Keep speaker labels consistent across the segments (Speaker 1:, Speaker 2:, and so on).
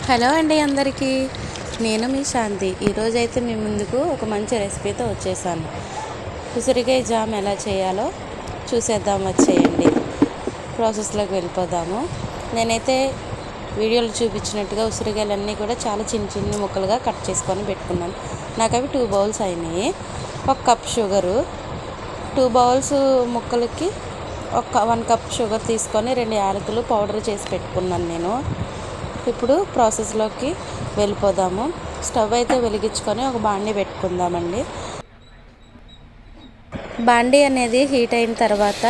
Speaker 1: Hello అండి అందరికీ, నేను మీ శాంతి. ఈరోజైతే మీ ముందుకు ఒక మంచి రెసిపీతో వచ్చేసాను. ఉసిరికాయ జామ్ ఎలా చేయాలో చూసేద్దాం, వచ్చేయండి. ప్రాసెస్లోకి వెళ్ళిపోదాము. నేనైతే వీడియోలో చూపించినట్టుగా ఉసిరికాయలన్నీ కూడా చాలా చిన్న చిన్న ముక్కలుగా కట్ చేసుకొని పెట్టుకున్నాను. నాకు అవి 2 బౌల్స్ అయినాయి. 1 కప్ షుగరు, 2 బౌల్స్ ముక్కలకి 1 కప్ షుగర్ తీసుకొని 2 యాలకులు పౌడర్ చేసి పెట్టుకున్నాను నేను. ఇప్పుడు ప్రాసెస్లోకి వెళ్ళిపోదాము. స్టవ్ అయితే వెలిగించుకొని ఒక బాండీ పెట్టుకుందామండి. బాండీ అనేది హీట్ అయిన తర్వాత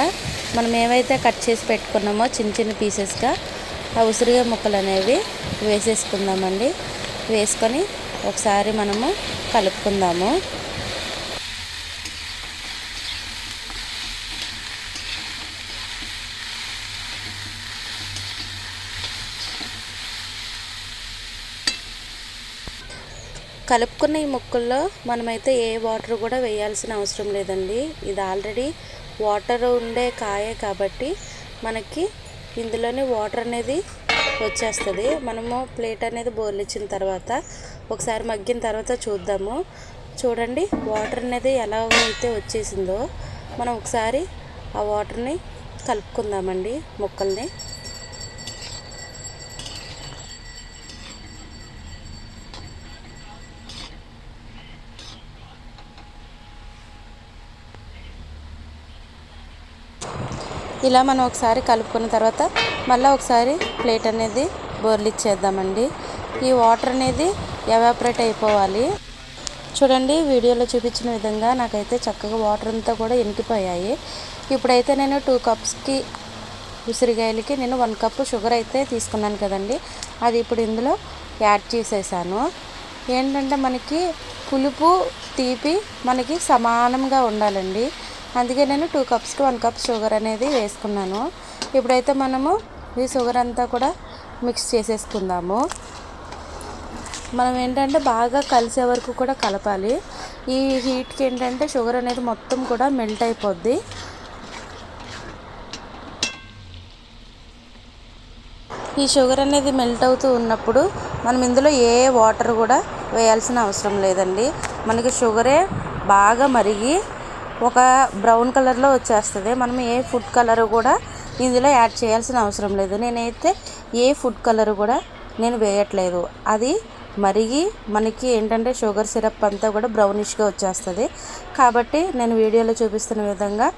Speaker 1: మనం ఏవైతే కట్ చేసి పెట్టుకున్నామో చిన్న చిన్న పీసెస్గా ఆ ఉసిరికాయ ముక్కలు అనేవి వేసేసుకుందామండి. వేసుకొని ఒకసారి మనము కలుపుకుందాము. కలుపుకున్న ఈ ముక్కల్లో మనమైతే ఏ వాటర్ కూడా వేయాల్సిన అవసరం లేదండి. ఇది ఆల్రెడీ వాటర్ ఉండే కాయే కాబట్టి మనకి ఇందులోనే వాటర్ అనేది వచ్చేస్తుంది. మనము ప్లేట్ అనేది బోర్లిచ్చిన తర్వాత ఒకసారి మగ్గిన తర్వాత చూద్దాము. చూడండి, వాటర్ అనేది ఎలా అయితే వచ్చేసిందో మనం ఒకసారి ఆ వాటర్ని కలుపుకుందామండి ముక్కల్ని. ఇలా మనం ఒకసారి కలుపుకున్న తర్వాత మళ్ళీ ఒకసారి ప్లేట్ అనేది బోర్లిచ్చేద్దామండి. ఈ వాటర్ అనేది ఎవాపరేట్ అయిపోవాలి. చూడండి, వీడియోలో చూపించిన విధంగా నాకైతే చక్కగా వాటర్ అంతా కూడా ఇంకిపోయాయి. ఇప్పుడైతే నేను 2 కప్స్కి ఉసిరికాయలకి నేను 1 కప్పు షుగర్ అయితే తీసుకున్నాను కదండి, అది ఇప్పుడు ఇందులో యాడ్ చేసేసాను. ఏంటంటే మనకి పులుపు తీపి మనకి సమానంగా ఉండాలండి. అందుకే నేను 2 కప్స్కి 1 కప్ షుగర్ అనేది వేసుకున్నాను. ఇప్పుడైతే మనము ఈ షుగర్ అంతా కూడా మిక్స్ చేసేసుకుందాము. మనం ఏంటంటే బాగా కలిసే వరకు కూడా కలపాలి. ఈ హీట్కి ఏంటంటే షుగర్ అనేది మొత్తం కూడా మెల్ట్ అయిపోద్ది. ఈ షుగర్ అనేది మెల్ట్ అవుతూ ఉన్నప్పుడు మనం ఇందులో ఏ వాటర్ కూడా వేయాల్సిన అవసరం లేదండి. మనకి షుగరే బాగా మరిగి ఒక బ్రౌన్ కలర్లో వచ్చేస్తుంది. మనం ఏ ఫుడ్ కలర్ కూడా ఇందులో యాడ్ చేయాల్సిన అవసరం లేదు. నేనైతే ఏ ఫుడ్ కలర్ కూడా నేను వేయట్లేదు. అది మరిగి మనకి ఏంటంటే షుగర్ సిరప్ అంతా కూడా బ్రౌనిష్గా వచ్చేస్తుంది. కాబట్టి నేను వీడియోలో చూపిస్తున్న విధంగా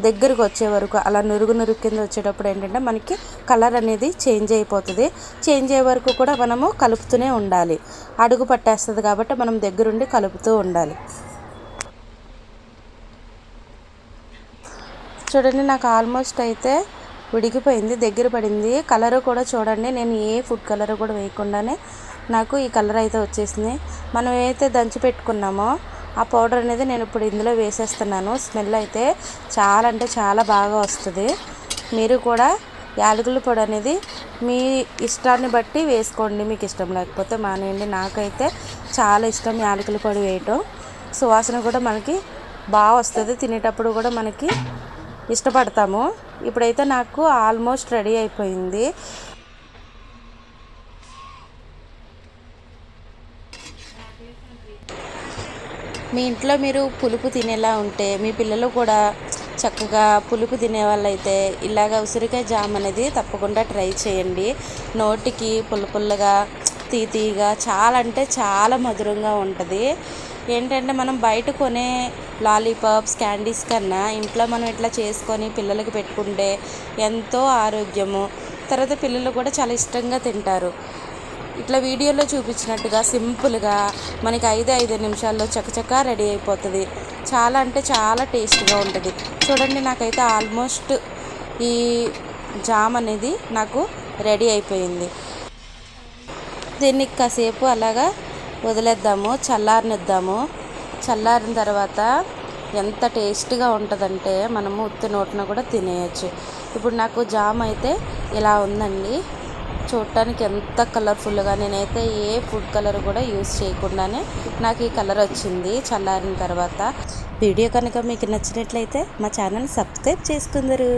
Speaker 1: దగ్గరికి వచ్చే వరకు అలా నురుగు కింద వచ్చేటప్పుడు ఏంటంటే మనకి కలర్ అనేది చేంజ్ అయిపోతుంది. చేంజ్ అయ్యే వరకు కూడా మనము కలుపుతూనే ఉండాలి. అడుగు పట్టేస్తుంది కాబట్టి మనం దగ్గరుండి కలుపుతూ ఉండాలి. చూడండి, నాకు ఆల్మోస్ట్ అయితే ఉడికిపోయింది, దగ్గర పడింది. కలర్ కూడా చూడండి, నేను ఏ ఫుడ్ కలర్ కూడా వేయకుండానే నాకు ఈ కలర్ అయితే వచ్చేసింది. మనం ఏదైతే దంచి పెట్టుకున్నామో ఆ పౌడర్ అనేది నేను ఇప్పుడు ఇందులో వేసేస్తున్నాను. స్మెల్ అయితే చాలా అంటే చాలా బాగా వస్తుంది. మీరు కూడా యాలకుల పొడి అనేది మీ ఇష్టాన్ని బట్టి వేసుకోండి. మీకు ఇష్టం లేకపోతే మానేయండి. నాకైతే చాలా ఇష్టం యాలకుల పొడి వేయటం. సువాసన కూడా మనకి బాగా వస్తుంది. తినేటప్పుడు కూడా మనకి ఇష్టపడతాము. ఇప్పుడైతే నాకు ఆల్మోస్ట్ రెడీ అయిపోయింది. మీ ఇంట్లో మీరు పులుపు తినేలా ఉంటే మీ పిల్లలు కూడా చక్కగా పులుపు తినే వాళ్ళైతే ఇలాగ ఉసిరికాయ జామ్ అనేది తప్పకుండా ట్రై చేయండి. నోటికి పుల్లగా తీయగా చాలా అంటే చాలా మధురంగా ఉంటుంది. ఏంటంటే మనం బయట కొనే లాలీపాప్స్ క్యాండీస్ కన్నా ఇంట్లో మనం ఇట్లా చేసుకొని పిల్లలకి పెట్టుకుంటే ఎంతో ఆరోగ్యము. తర్వాత పిల్లలు కూడా చాలా ఇష్టంగా తింటారు. ఇట్లా వీడియోలో చూపించినట్టుగా సింపుల్గా మనకి 5 నిమిషాల్లో చకచకా రెడీ అయిపోతుంది. చాలా అంటే చాలా టేస్ట్గా ఉంటుంది. చూడండి, నాకైతే ఆల్మోస్ట్ ఈ జామ్ అనేది నాకు రెడీ అయిపోయింది. దీన్ని కాసేపు అలాగా వదిలేద్దాము, చల్లారనిద్దాము. చల్లారిన తర్వాత ఎంత టేస్ట్గా ఉంటుందంటే మనము ఉత్తి నోటిన కూడా తినేయచ్చు. ఇప్పుడు నాకు జామ్ అయితే ఇలా ఉందండి. చూడటానికి ఎంత కలర్ఫుల్గా, నేనైతే ఏ ఫుడ్ కలర్ కూడా యూస్ చేయకుండానే నాకు ఈ కలర్ వచ్చింది చల్లారిన తర్వాత. వీడియో కనుక మీకు నచ్చినట్లయితే మా ఛానల్ సబ్స్క్రైబ్ చేసుకుందరు.